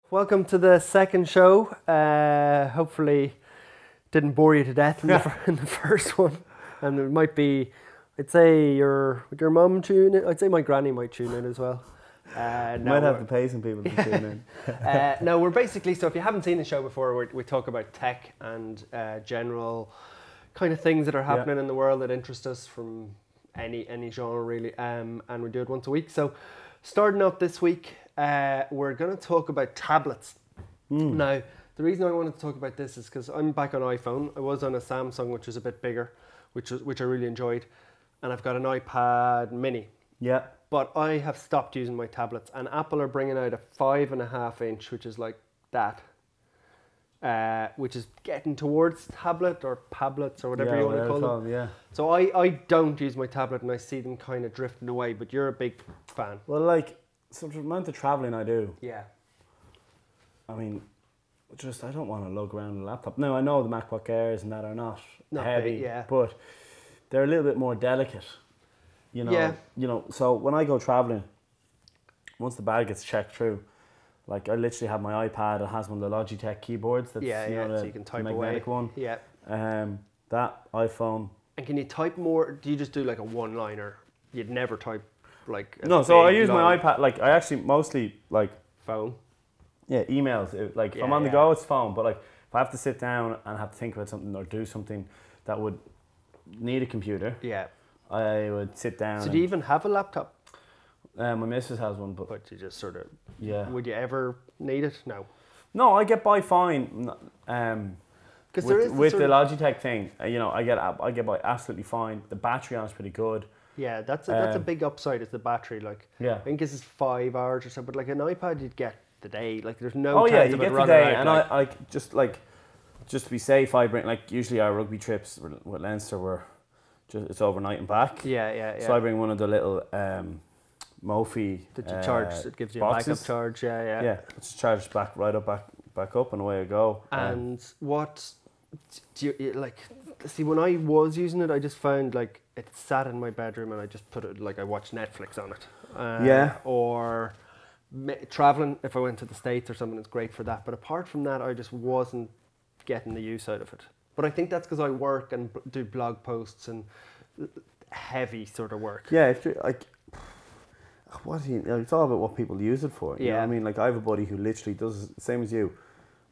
Welcome to the second show. Hopefully didn't bore you to death in the first one. And it might be, I'd say your mum tune in. I'd say my granny might tune in as well. Might have to pay some people to tune in. No, we're basically, so if you haven't seen the show before, we talk about tech and general kind of things that are happening in the world that interest us from any genre really. And we do it once a week. So starting off this week, we're going to talk about tablets. Now, the reason I wanted to talk about this is because I'm back on iPhone. I was on a Samsung, which is a bit bigger, which I really enjoyed. And I've got an iPad mini. Yeah. But I have stopped using my tablets. And Apple are bringing out a 5.5 inch, which is like that. Which is getting towards tablet or pablets or whatever you want to call them. Yeah. So I don't use my tablet and I see them kind of drifting away, but you're a big fan. Well, like, so the amount of travelling I do, Yeah. I mean, I don't want to lug around a laptop. Now, I know the MacBook Airs and that are not heavy, big, yeah. but they're a little bit more delicate. You know, Yeah. So when I go travelling, once the bag gets checked through, like I literally have my iPad. It has one of the Logitech keyboards. That's so you can type the away. magnetic one. Yeah. That iPhone. And can you type more? Do you just do like a one-liner? You'd never type like a No, so I big, use my long iPad. Like I actually mostly like phone. emails. Like if I'm on the go, it's phone. But like if I have to sit down and have to think about something or do something that would need a computer, Yeah. I would sit down. So do you even have a laptop? My missus has one, but But you just sort of. yeah. Would you ever need it? No. No, I get by fine. Because there is with the Logitech thing, I get by absolutely fine. The battery on is pretty good. Yeah, that's a big upside is the battery. Like, Yeah. I think this is 5 hours or so, but like an iPad, you'd get the day. Like, there's no Oh chance yeah, of you it get the running day, out, and like, just to be safe, I bring like usually our rugby trips with Leinster were it's overnight and back. Yeah. So I bring one of the little Mophie that you charge, it gives you boxes. a backup charge. Yeah. Yeah, it's charged back up, and away I go. And what do you like? See, when I was using it, I just found like it sat in my bedroom, and I just put it like I watched Netflix on it. Or traveling, if I went to the States or something, it's great for that. But apart from that, I just wasn't getting the use out of it. But I think that's because I work and do blog posts and heavy sort of work. Yeah, if you're like, it's all about what people use it for. You know what I mean? Like I have a buddy who literally does the same as you,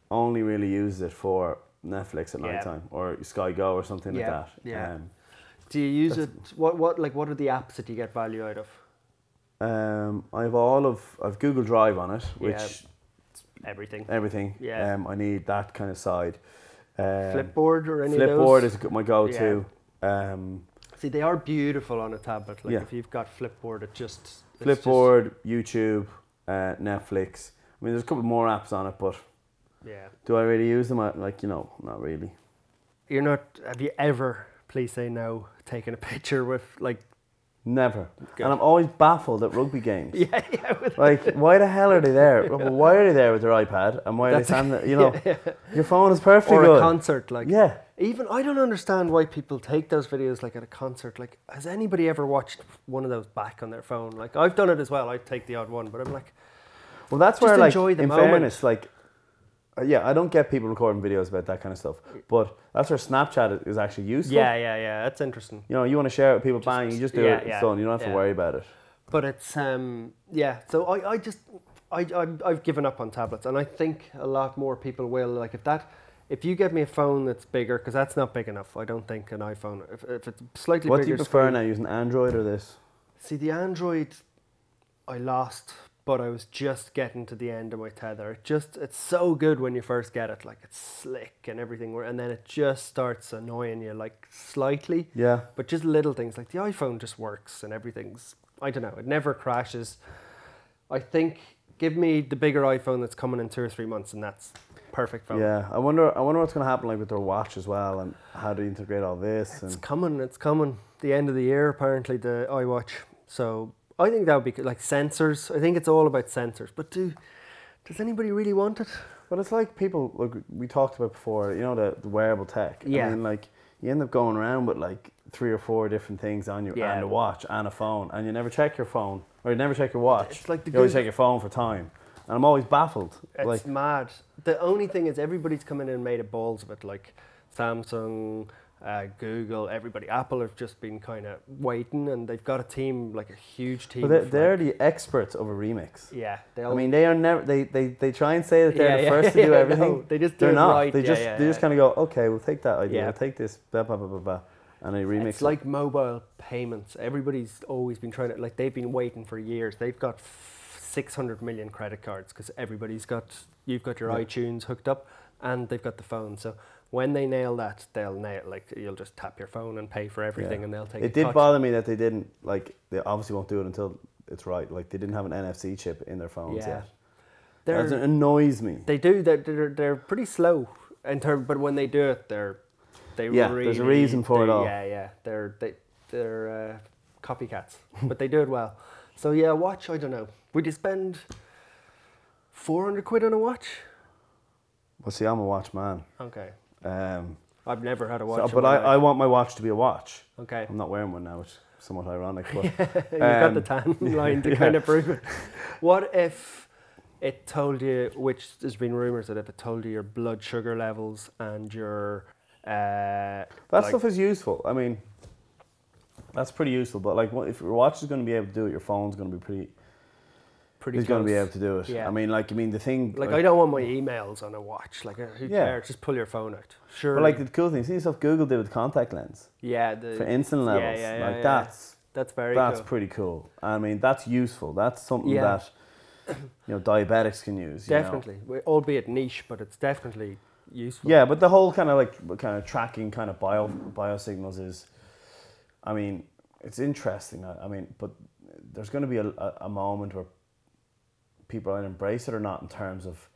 only really uses it for Netflix at night time or Sky Go or something like that. Yeah. Do you use it? What are the apps that you get value out of? I've Google Drive on it, which everything. Yeah. I need that kind of side. Flipboard or any of those? Flipboard is my go-to. See, they are beautiful on a tablet. Like if you've got Flipboard, Flipboard, YouTube, Netflix. I mean, there's a couple more apps on it, but do I really use them? Not really. You're not. Have you ever? Please say no. Taken a picture with like. Never. Good. And I'm always baffled at rugby games. Yeah. Like, why the hell are they there? Why are they there with their iPad? And why are they standing there? Your phone is perfectly good. Or a concert, like. Yeah. Even, I don't understand why people take those videos, like, at a concert. Like, has anybody ever watched one of those back on their phone? Like, I've done it as well. I take the odd one, but I'm like, well, that's just where, like, enjoy the in moment. fairness, like, I don't get people recording videos about that kind of stuff. But that's where Snapchat is actually useful. Yeah. That's interesting. You want to share it with people, bang, you just do it. It's done. You don't have to worry about it. But it's, So I've given up on tablets. And I think a lot more people will. Like, if you get me a phone that's bigger, because that's not big enough, I don't think an iPhone. If it's slightly bigger. What do you prefer now, using Android or this? See, the Android, I lost. But I was just getting to the end of my tether. It's so good when you first get it. Like, it's slick and everything. And then it just starts annoying you, like, slightly. Yeah. But just little things. Like, the iPhone just works and everything's, I don't know, it never crashes. I think, give me the bigger iPhone that's coming in 2 or 3 months and that's perfect phone. Yeah. I wonder what's going to happen, like, with their watch as well and how to integrate all this. It's coming. The end of the year, apparently, the iWatch. So I think that would be good. Like sensors. I think it's all about sensors. But does anybody really want it? Well, it's like people, like we talked about before, the wearable tech. Yeah. I mean, like, you end up going around with like 3 or 4 different things on you, and a watch and a phone, and you never check your phone, or you never check your watch. It's like you always check your phone for time. And I'm always baffled. It's mad. The only thing is everybody's come in and made a balls of it, like Samsung, Google, everybody. Apple have just been kind of waiting, and they've got a team, like a huge team. But they're the experts of a remix. Yeah. I mean, they are never, they try and say that they're the first to do everything. No, they just do they're it not. right. They just kind of go, okay, we'll take that idea, we'll take this, blah, blah, blah, blah, blah, and they remix It's like mobile payments. Everybody's always been trying to, like, they've been waiting for years. They've got 600 million credit cards because you've got your iTunes hooked up, and they've got the phone. So when they nail that, like, you'll just tap your phone and pay for everything, and they'll take it. It did bother me that they didn't, like, they obviously won't do it until it's right. Like, they didn't have an NFC chip in their phones yet. That annoys me. They do. They're pretty slow in terms, but when they do it, they really, there's a reason for it all. Yeah. They're copycats, but they do it well. So yeah, watch. I don't know. Would you spend 400 quid on a watch? Well, see, I'm a watch man. Okay. I've never had a watch. But I want my watch to be a watch. Okay. I'm not wearing one now, which is somewhat ironic. But you've got the tan line to kind of prove it. What if it told you, which there's been rumours that if it told you your blood sugar levels and your... that stuff is useful. I mean, that's pretty useful. But like, if your watch is going to be able to do it, your phone's going to be pretty He's going to be able to do it. Yeah. I mean, the thing... Like, I don't want my emails on a watch. Like, who cares? Just pull your phone out. Sure. But, like, the cool thing, see stuff Google did with contact lens? Yeah. For insulin levels. That's pretty cool. I mean, that's useful. That's something that, diabetics can use. Definitely. Albeit niche, but it's definitely useful. Yeah, but the whole kind of tracking kind of biosignals is... I mean, it's interesting. I mean, but there's going to be a moment where people either embrace it or not in terms of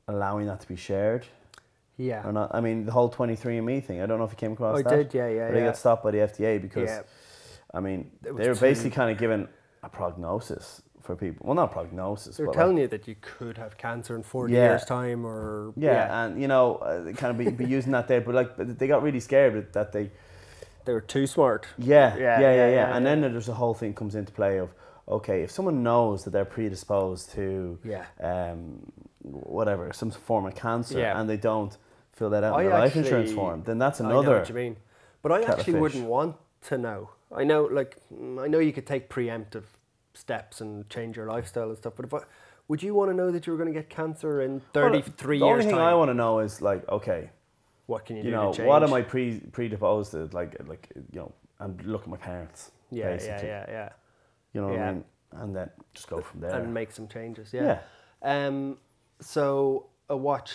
allowing that to be shared. Yeah. Or not. I mean, the whole 23andMe thing, I don't know if you came across that. I did, yeah. They got stopped by the FDA because, I mean, they were basically kind of giving a prognosis for people. Well, not prognosis, but telling you that you could have cancer in 40 years' time or... Yeah, and, kind of be using that there. But, they got really scared that they were too smart. Yeah. And then there's a whole thing comes into play of, okay, if someone knows that they're predisposed to whatever, some form of cancer, and they don't fill that out in their life insurance form, then that's another... I know what you mean. But I actually wouldn't want to know. I know you could take preemptive steps and change your lifestyle and stuff, but would you want to know that you were going to get cancer in 33 years' time? The only thing I want to know is, like, okay, what can you do to change? What am I predisposed to? And look at my parents. Basically. Yeah. You know what I mean? And then just go from there. And make some changes, yeah. So a watch,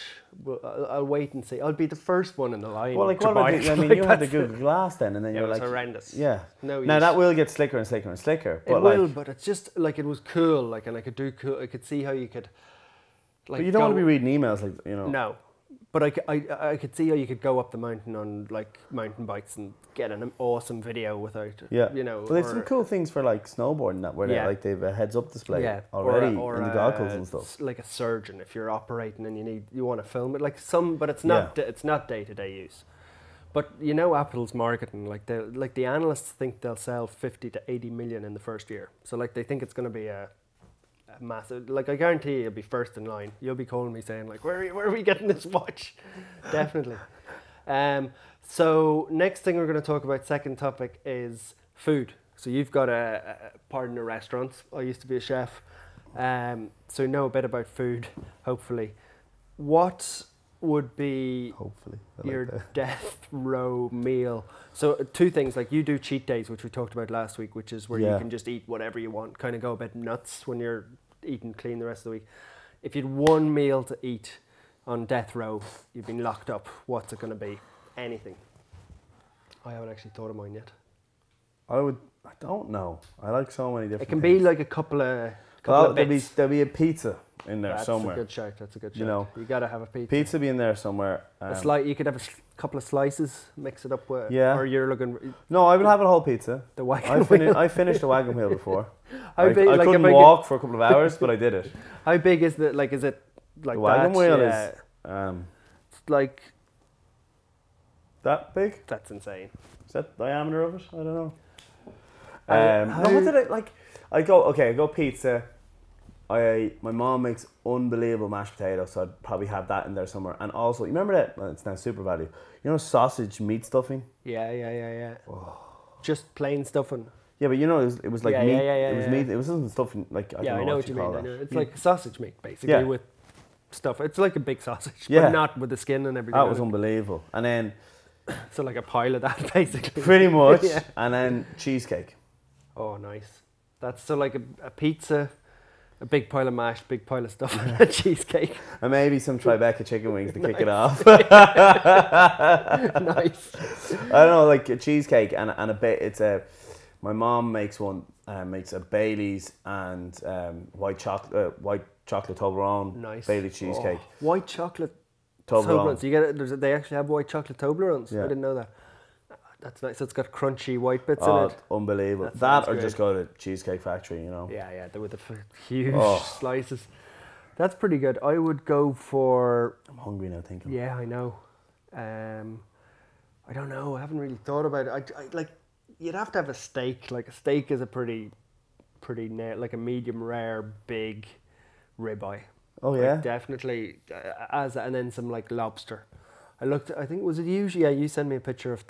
I'll wait and see. I'll be the first one in the line. Well, what about you had the Google Glass then, and then you're like... It was horrendous. Yeah. Now that will get slicker and slicker and slicker. But it will, but it's just, it was cool, and I could see how you could... but you don't want to be reading emails, No. But I could see how you could go up the mountain on mountain bikes and get an awesome video without But there's some cool things for snowboarding where they've a heads up display already in the goggles and stuff. Like a surgeon, if you're operating and you want to film it, but it's not day to day use. But Apple's marketing, the analysts think they'll sell 50 to 80 million in the first year. So they think it's going to be a massive, I guarantee you'll be first in line. You'll be calling me saying where are we getting this watch? Definitely. So next thing we're going to talk about, second topic, is food. So you've got a partner in restaurants. I used to be a chef, so you know a bit about food, hopefully. What would be your death row meal? So two things, you do cheat days, which we talked about last week, which is where you can just eat whatever you want, kind of go a bit nuts when you're eating clean the rest of the week. If you had one meal to eat on death row, you've been locked up, what's it going to be? Anything. I haven't actually thought of mine yet. I don't know. I like so many different things. Be a couple of bits. There'll be a pizza in there somewhere. That's a good shout. You got to have a pizza. Pizza be in there somewhere. You could have a couple of slices, mix it up with. Yeah. Or you're looking. No, I will have a whole pizza. The wagon wheel. I finished the wagon wheel before. I couldn't walk for a couple of hours, but I did it. How big is the? Is it like the wagon wheel is? It's that big. That's insane. Is that the diameter of it? I don't know. What did I like? I go pizza. my mom makes unbelievable mashed potatoes, so I'd probably have that in there somewhere. And also, you remember that? Well, it's now Super Value. You know sausage meat stuffing? Yeah. Oh. Just plain stuffing. Yeah, but you know it was like meat. It was meat. It wasn't stuffing like I don't know what you mean. call I know. that. It's like sausage meat basically with stuff. It's like a big sausage, Yeah. but not with the skin and everything. That was unbelievable. And then so like a pile of that basically. pretty much. And then cheesecake. Oh, nice. That's so like a pizza, a big pile of mash, big pile of stuff, and a cheesecake. And maybe some Tribeca chicken wings to kick it off. Nice. I don't know, like a cheesecake and a bit. It's a. My mom makes one. Makes a Bailey's and white chocolate Toblerone. Nice. Bailey's cheesecake. Oh, white chocolate Toblerone. So you get it. They actually have white chocolate Toblerones. Yeah. I didn't know that. That's nice. It's got crunchy white bits in it. Unbelievable. That Or good. just go to Cheesecake Factory, you know. Yeah, with the huge slices. That's pretty good. I would go for. I'm hungry now thinking. Yeah, I know. I don't know. I haven't really thought about it. I like. You'd have to have a steak. Like a steak is a pretty like a medium rare big ribeye. Oh yeah. Like definitely and then some like lobster. I think was it usually you sent me a picture of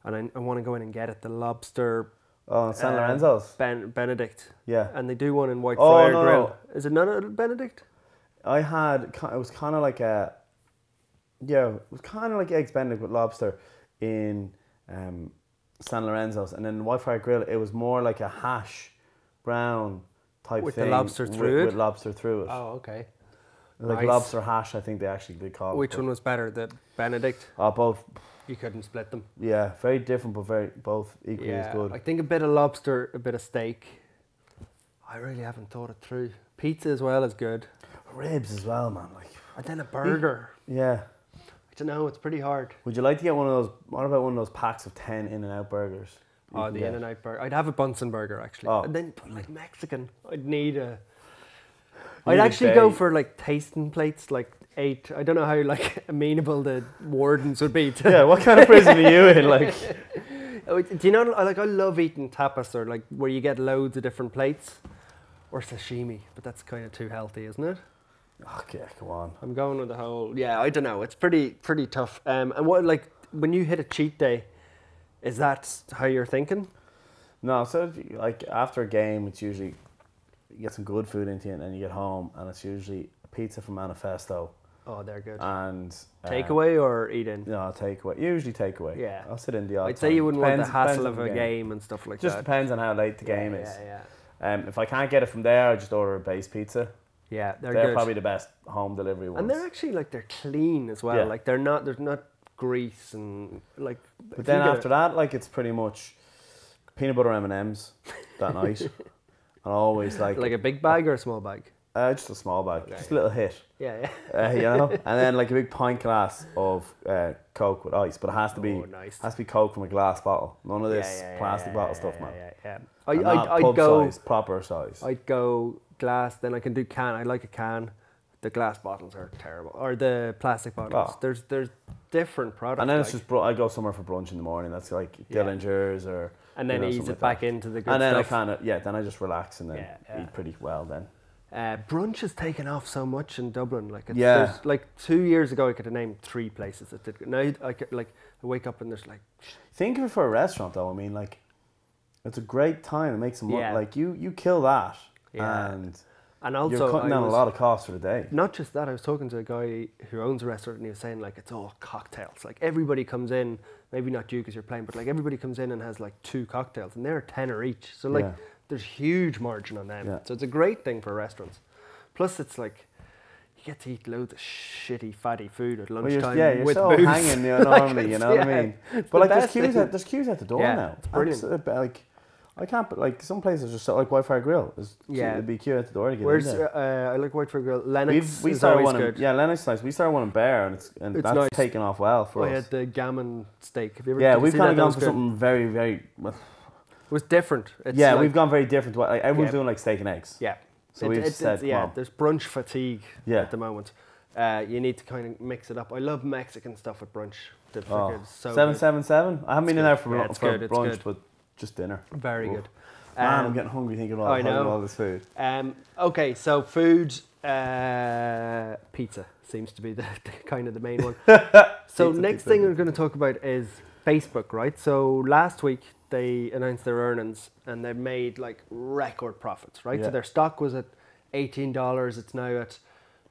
and I want to go in and get it, the lobster. Oh, San Lorenzo's. Benedict. Yeah. And they do one in White Friar no, Grill. no. Is it not a Benedict? It was kind of like it was kind of like eggs Benedict with lobster in San Lorenzo's, and then White Friar Grill, it was more like a hash brown type with thing. The lobster through it? With lobster through it. Oh, okay. Like nice. lobster hash, I think they call it. Which one was better, the Benedict? Oh, both. You couldn't split them. Yeah, very different, but both equally as good. I think a bit of lobster, a bit of steak. I really haven't thought it through. Pizza as well is good. Ribs as well, man. Like. And then a burger. Yeah. I don't know, it's pretty hard. Would you like to get one of those? What about one of those packs of 10 In-N-Out burgers? Oh, the In-N-Out burger. I'd have a Bunsen burger actually. Oh. And then like Mexican. I'd actually go for like tasting plates, like 8. I don't know how like amenable the wardens would be to. Yeah, what kind of prison are you in? Like, do you know? I love eating tapas, or like where you get loads of different plates, or sashimi. But that's kind of too healthy, isn't it? okay, come on. I'm going with the whole. Yeah, I don't know. It's pretty tough. And what like when you hit a cheat day, is that how you're thinking? No, so like after a game, it's usually you get some good food into you, and then you get home, and it's usually a pizza from Manifesto. Oh, they're good. And Takeaway or eat in? No, takeaway. Usually takeaway. Yeah. I'll sit in the odd I'd say you wouldn't want the hassle of a game. game and stuff like Just that. depends on how late the game is. Yeah. If I can't get it from there, I just order a base pizza. Yeah, they're They're good. probably the best home delivery ones. And they're actually like they're clean as well. Yeah. Like there's not grease and like. But then after that, like it's pretty much peanut butter M&Ms that night. And always like a big bag or a small bag. Just a small bag, just a little hit. Yeah. You know, and then like a big pint glass of Coke with ice, but it has to be has to be Coke from a glass bottle. None of this plastic bottle stuff, man. Yeah. I'd go size, proper size. I'd go glass. Then I can do can. I like a can. The glass bottles are terrible, or the plastic bottles. Oh. There's different products. And then it's just I go somewhere for brunch in the morning. That's like Dillinger's or. And then ease it back into the good and then stuff. then I just relax and then eat pretty well then. Brunch has taken off so much in Dublin. Like Yeah. like 2 years ago, I could have named 3 places that did. Now I wake up and there's like. Think of it for a restaurant though. I mean, like, it's a great time. It makes some money. Yeah. Like you kill that, and also you're cutting down a lot of costs for the day. Not just that, I was talking to a guy who owns a restaurant and he was saying like it's all cocktails. Like everybody comes in, maybe not you because you're playing, but like everybody comes in and has like 2 cocktails and they're tenner each. So like there's huge margin on them. Yeah. So it's a great thing for restaurants. Plus it's like you get to eat loads of shitty fatty food at lunchtime. You're with so booze. hanging normally, you know what I mean? But like best there's queues at the door now. It's brilliant. Like I can't, but like some places just like White Friar Grill. There'd be a queue at the door to get in there. I like White Friar Grill. Lennox we is started always one good. Lennox is nice. We started one in Bear and It's that's nice. taken off well for us. I had the gammon steak. Have you ever? Did you we've see kind of that? gone That for was good. something very, very. It was different. It's We've gone very different. Like everyone's doing like steak and eggs. Yeah. So we've said, there's brunch fatigue Yeah. at the moment. You need to kind of mix it up. I love Mexican stuff at brunch. The so 777. I haven't been in there for good. brunch, Good. but just dinner. Very Ooh. good. Man, I'm getting hungry thinking about all this food. Okay, so food, pizza seems to be the kind of the main one. So next thing we're going to talk about is Facebook, right? So last week they announced their earnings and they made like record profits, right? So their stock was at $18. It's now at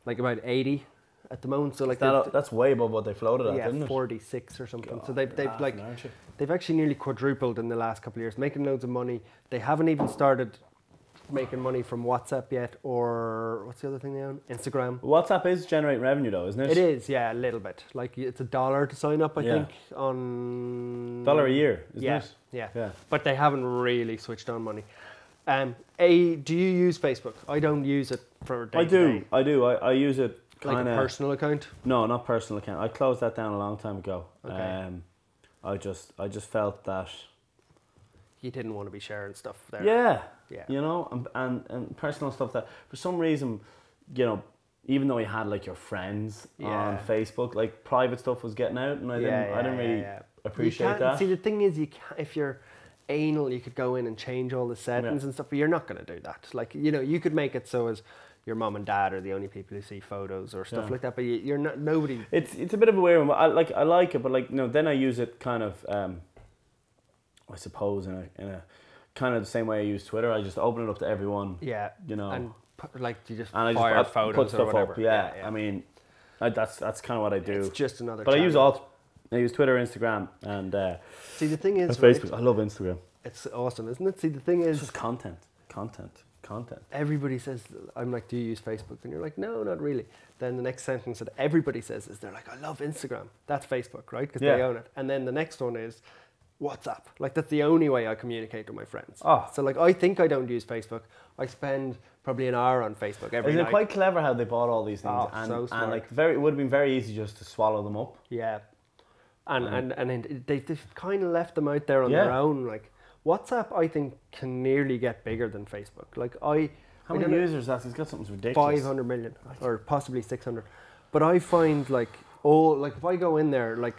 like about 80 at the moment. So like that's way above what they floated at, isn't it? 46 or something. God, so they've actually nearly quadrupled in the last couple of years, making loads of money. They haven't even started making money from WhatsApp yet, or what's the other thing they own? Instagram. WhatsApp is generating revenue though, isn't it? It is, yeah, a little bit. Like it's $1 to sign up, I think, on $1 a year, isn't it? Yeah. But they haven't really switched on money. Do you use Facebook? I don't use it for day to day. I do. I use it like a personal account. No, not personal account. I closed that down a long time ago. Okay. I just felt that you didn't want to be sharing stuff there. Yeah. You know, and personal stuff that for some reason, you know, even though you had like your friends on Facebook, like private stuff was getting out, and I didn't really appreciate that. See, the thing is, you can't, if you're anal, you could go in and change all the settings and stuff, but you're not going to do that. Like, you know, you could make it so as your mom and dad are the only people who see photos or stuff like that, but you're not, nobody. It's a bit of a weird one. I like it, but like, you know, then I use it kind of, I suppose in a kind of the same way I use Twitter. I just open it up to everyone. Yeah. You know. And you just fire photos put stuff or whatever. Up. Yeah. I mean, that's kind of what I do. It's just another. But channel. I use Twitter, Instagram, and see, the thing is, Facebook. I love Instagram. It's awesome, isn't it? See, the thing is, it's just content. Everybody says, I'm like, do you use Facebook? And you're like, no, not really. Then the next sentence that everybody says is, they're like, I love Instagram. That's Facebook, right? Because they own it. And then the next one is WhatsApp. Like, that's the only way I communicate with my friends. So like, I think I don't use Facebook. I spend probably an hour on Facebook every night. Isn't it quite clever how they bought all these things? So smart. And like, it would have been very easy just to swallow them up. Yeah. And they've kind of left them out there on their own. Like, WhatsApp, I think, can nearly get bigger than Facebook. Like, how many users has he's got? Something ridiculous. 500 million, or possibly 600. But I find like if I go in there, like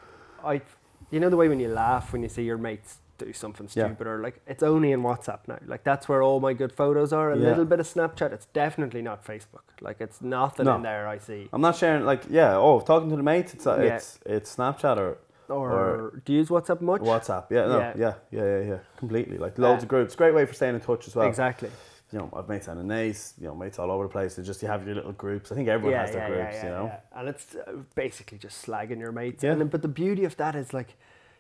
you know the way when you laugh when you see your mates do something stupid, or like, it's only in WhatsApp now. Like, that's where all my good photos are. A little bit of Snapchat. It's definitely not Facebook. Like, it's nothing in there I see. I'm not sharing talking to the mates. It's Snapchat or do you use WhatsApp much? WhatsApp, yeah, completely. Like loads of groups. Great way for staying in touch as well. Exactly. You know, I've mates on Nace, you know, mates all over the place. It's just you have your little groups. I think everyone has their groups, you know. Yeah. And it's basically just slagging your mates. Yeah. But the beauty of that is like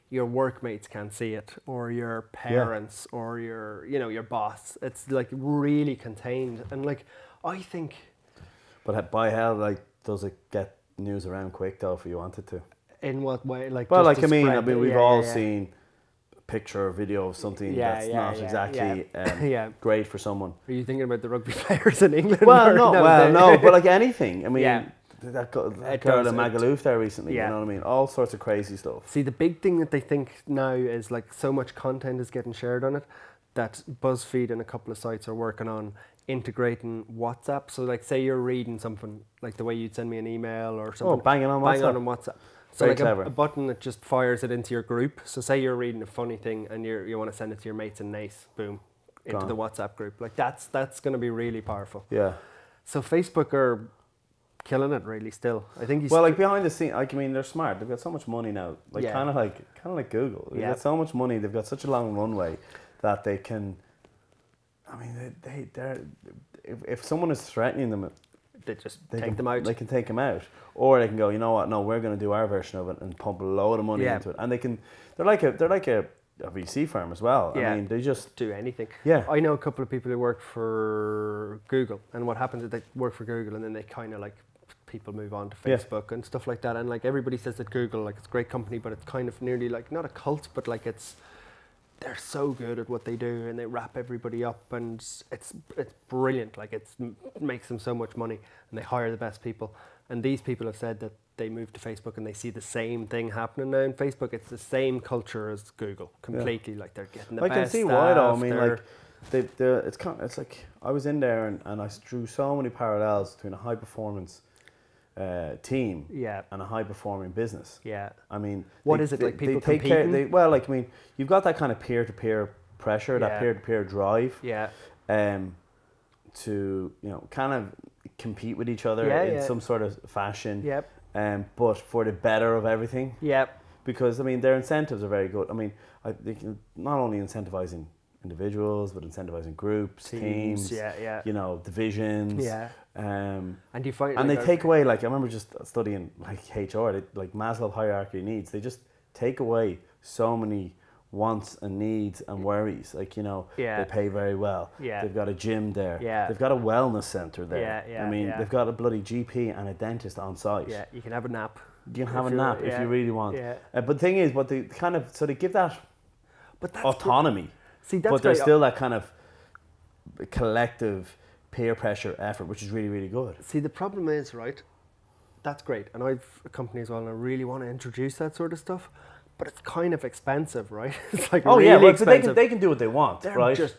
your workmates can't see it, or your parents, or your boss. It's like really contained, and like I think. But by hell, like, does it get news around quick though if you wanted to? In what way? Like, well, like, I mean, we've all seen a picture or video of something that's not exactly great for someone. Are you thinking about the rugby players in England? Well, no, but like anything. I mean, that girl in Magaluf there recently, you know what I mean? All sorts of crazy stuff. See, the big thing that they think now is like so much content is getting shared on it that BuzzFeed and a couple of sites are working on integrating WhatsApp. So like, say you're reading something, like the way you'd send me an email or something. Bang on WhatsApp. So like a button that just fires it into your group. So say you're reading a funny thing and you want to send it to your mates in Nace, boom, into the WhatsApp group. Like, that's going to be really powerful. Yeah. So Facebook are killing it really still. I think like behind the scene, like, I mean, they're smart. They've got so much money now. Like kind of like Google. They've got so much money. They've got such a long runway that they can. I mean, they're if someone is threatening them, they take them out. They can take them out, or they can go, you know what? No, we're going to do our version of it and pump a load of money into it. And they can. They're like a VC firm as well. I mean, they just do anything. Yeah. I know a couple of people who work for Google, and what happens is they work for Google, and then they kind of like people move on to Facebook and stuff like that. And like, everybody says that Google, like, it's a great company, but it's kind of nearly like not a cult, but like they're so good at what they do, and they wrap everybody up, and it's brilliant. Like, it makes them so much money, and they hire the best people. And these people have said that they moved to Facebook and they see the same thing happening now in Facebook. It's the same culture as Google, completely. Like, they're getting the best. I can see why though. I mean, like, it's like I was in there and I drew so many parallels between a high performance team and a high performing business. Yeah. I mean, what is it like? People competing? like, I mean, you've got that kind of peer to peer pressure, that peer-to-peer drive. Yeah. To kind of compete with each other in some sort of fashion. Yep. But for the better of everything. Yep. Because I mean, their incentives are very good. I mean, they can not only incentivizing individuals, but incentivizing groups, teams, divisions. Yeah. And you find, and they take away, like, I remember just studying like HR, like Maslow hierarchy of needs. They just take away so many wants and needs and worries. Like, they pay very well. Yeah. They've got a gym there. Yeah. They've got a wellness center there. Yeah. I mean, they've got a bloody GP and a dentist on site. Yeah. You can have a nap. You can have a nap if you really want. Yeah. But the thing is, they kind of, so they give that autonomy. See, that's but there's still that kind of collective peer pressure effort, which is really, really good. See, the problem is, right, that's great. And I've a company as well, and I really want to introduce that sort of stuff. But it's kind of expensive, right? It's like expensive. But they can do what they want, They're right? just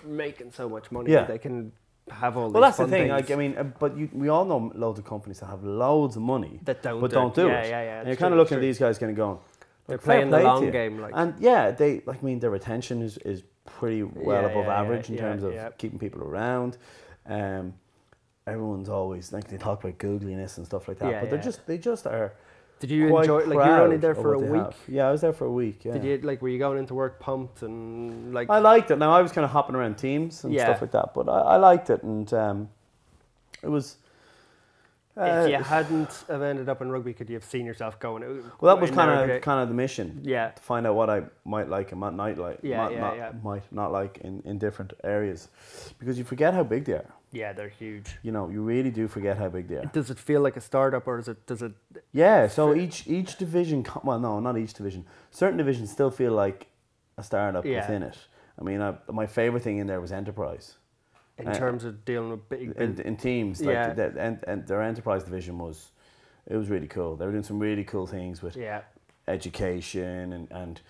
making so much money. Yeah. They can have all these that's the fun thing. things. Like, I mean, we all know loads of companies that have loads of money that don't do it. it. Yeah. And you're kind of looking at these guys kind of going, they're playing the long game. Like. And their retention is pretty well above average in terms of keeping people around. Everyone's always, like, they talk about googliness and stuff like that, but they just are. Did you enjoy? Like, you were only there for a week. Yeah, I was there for a week. Yeah. Did you were you going into work pumped and like? I liked it. Now I was kind of hopping around teams and stuff like that, but I liked it, and it was. If you hadn't have ended up in rugby, could you have seen yourself going? Well, that was kind of the mission. Yeah. To find out what I might like and might not like. Might not like in different areas, because you forget how big they are. Yeah, they're huge. You really do forget how big they are. Does it feel like a startup, or does it? Yeah. So each division, well, no, not each division. Certain divisions still feel like a startup within it. I mean, my favorite thing in there was enterprise. In terms of dealing with big in teams, like and their enterprise division was really cool. They were doing some really cool things with education and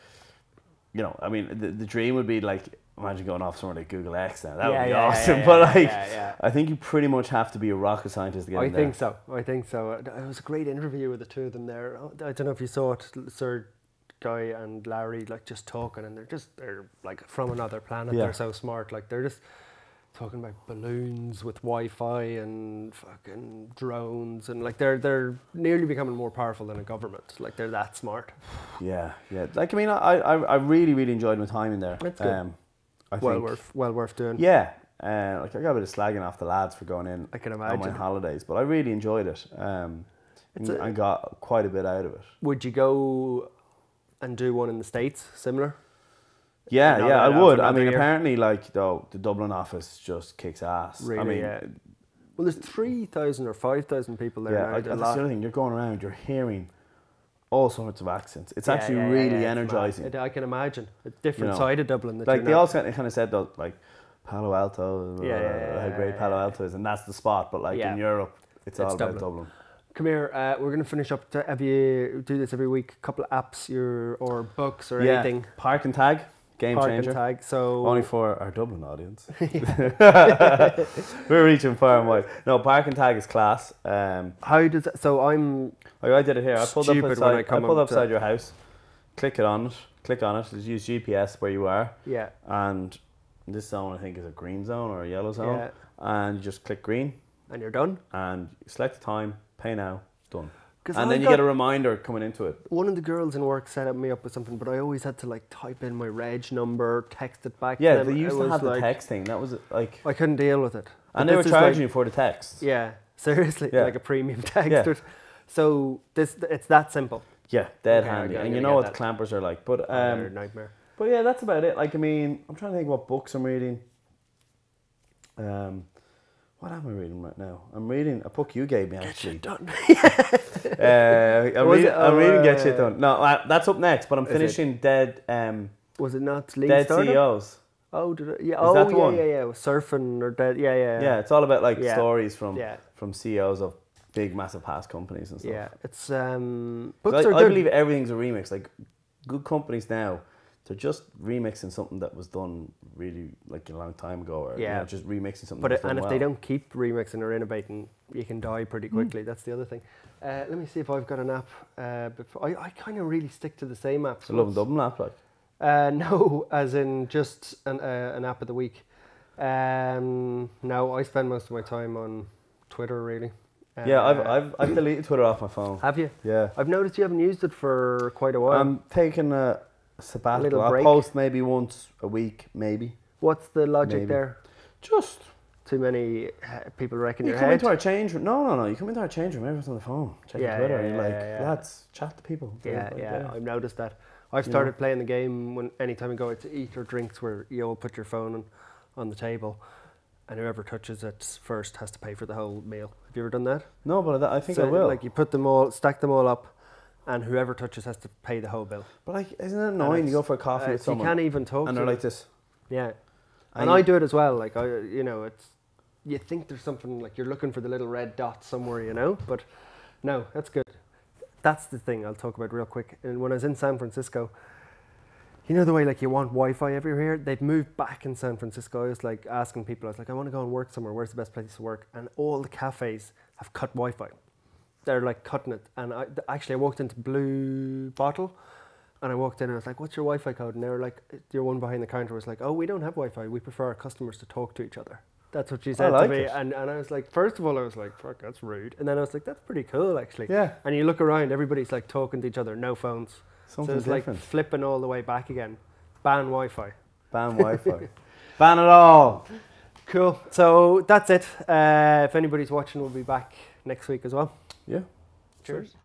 I mean, the dream would be, like, imagine going off somewhere like Google X now. That would be awesome. But I think you pretty much have to be a rocket scientist to get in there. I think so. It was a great interview with the two of them there. I don't know if you saw it, Sir Guy and Larry, like, just talking, and they're like from another planet. They're so smart. Like, they're just talking about balloons with Wi-Fi and fucking drones, and like they're nearly becoming more powerful than a government. Like, they're that smart. Yeah. Like, I mean, I really, really enjoyed my time in there. That's good. Well worth doing. Yeah. Like, I got a bit of slagging off the lads for going in. I can imagine. On my holidays, but I really enjoyed it. And got quite a bit out of it. Would you go and do one in the States, similar? Yeah, I would. I mean, apparently, like, the Dublin office just kicks ass. Really, I mean, well, there's 3,000 or 5,000 people there now. That's the other thing. You're going around, you're hearing all sorts of accents. It's actually really energising. I can imagine. A different side of Dublin. That, like, they all kind of said, though, like, Palo Alto, how great Palo Alto is, and that's the spot. But, like, in Europe, it's all about Dublin. Come here, we're going to finish up. Have you do this every week? A couple of apps or books or anything? Park and Tag. Game changer. Tag, so only for our Dublin audience. We're reaching far and wide. No, Park and Tag is class. How does that? So I did it here. I pulled up outside your house. Click on it. Just use GPS where you are. Yeah. And this zone, I think, is a green zone or a yellow zone. Yeah. And you just click green. And you're done. And you select the time. Pay now. Done. And then you get a reminder coming into it. One of the girls in work set me up with something, but I always had to, like, type in my reg number, text it back to them. Yeah, they used to have the texting. That was, like... I couldn't deal with it. And they were charging you for the text. Yeah, seriously, like a premium text. Yeah. So it's that simple. Yeah, dead handy. And you know what the clampers are like. But they're a nightmare. But yeah, that's about it. Like, I mean, I'm trying to think what books I'm reading. What am I reading right now? I'm reading a book you gave me, actually. Get Shit Done. I'm reading Get Shit Done. No, that's up next, but I'm finishing Dead... was it not Lean Dead Startup? CEOs. Oh, did it? Yeah. That the one? Yeah. Surfing or Dead... Yeah. Yeah, it's all about, like, stories from CEOs of big, massive past companies and stuff. Yeah, it's... books are good. I believe everything's a remix. Like, good companies now... They're just remixing something that was done really, like, a long time ago, or just remixing something. But if they don't keep remixing or innovating, you can die pretty quickly. That's the other thing. Let me see if I've got an app. I kind of really stick to the same apps. The Lovin Dublin app, like. No, as in just an app of the week. No, I spend most of my time on Twitter really. Yeah, I've deleted Twitter off my phone. Have you? Yeah. I've noticed you haven't used it for quite a while. I'm taking a sabbatical. I'll break. post maybe once a week, maybe. What's the logic Maybe. there? Just Too many people wrecking you your come head. into our change room. No. You come into our change room. Everyone's on the phone, checking Yeah, Twitter. yeah, and you're like, yeah. lads, chat to people. Yeah, Like, yeah, I've noticed that. I've You started know? playing the game when anytime you go out to eat or drinks where you all put your phone on the table and whoever touches it first has to pay for the whole meal. Have you ever done that? No, but I think So, I will. Like you put them all, stack them all up and whoever touches has to pay the whole bill. But like, isn't it annoying? You go for a coffee with So you someone can't even talk and to they're them. like this. Yeah. And And you- I do it as well. Like, it's, you think there's something, like you're looking for the little red dot somewhere, you know? But no, that's good. That's the thing I'll talk about real quick. And when I was in San Francisco, you know the way like you want Wi-Fi everywhere? They've moved back in San Francisco. I was like asking people, I was like, I want to go and work somewhere. Where's the best place to work? And all the cafes have cut Wi-Fi. They're like cutting it. And I walked into Blue Bottle and I walked in and I was like, what's your Wi-Fi code? And they were like, your one behind the counter was like, oh, we don't have Wi-Fi. We prefer our customers to talk to each other. That's what she said like to me. it. And I was like, first of all, I was like, fuck, that's rude. And then I was like, that's pretty cool, actually. Yeah. And you look around, everybody's like talking to each other, no phones. Something so it's different. like flipping all the way back again. Ban Wi-Fi. Ban Wi-Fi. Ban it all. Cool. So that's it. If anybody's watching, we'll be back next week as well. Yeah. Cheers.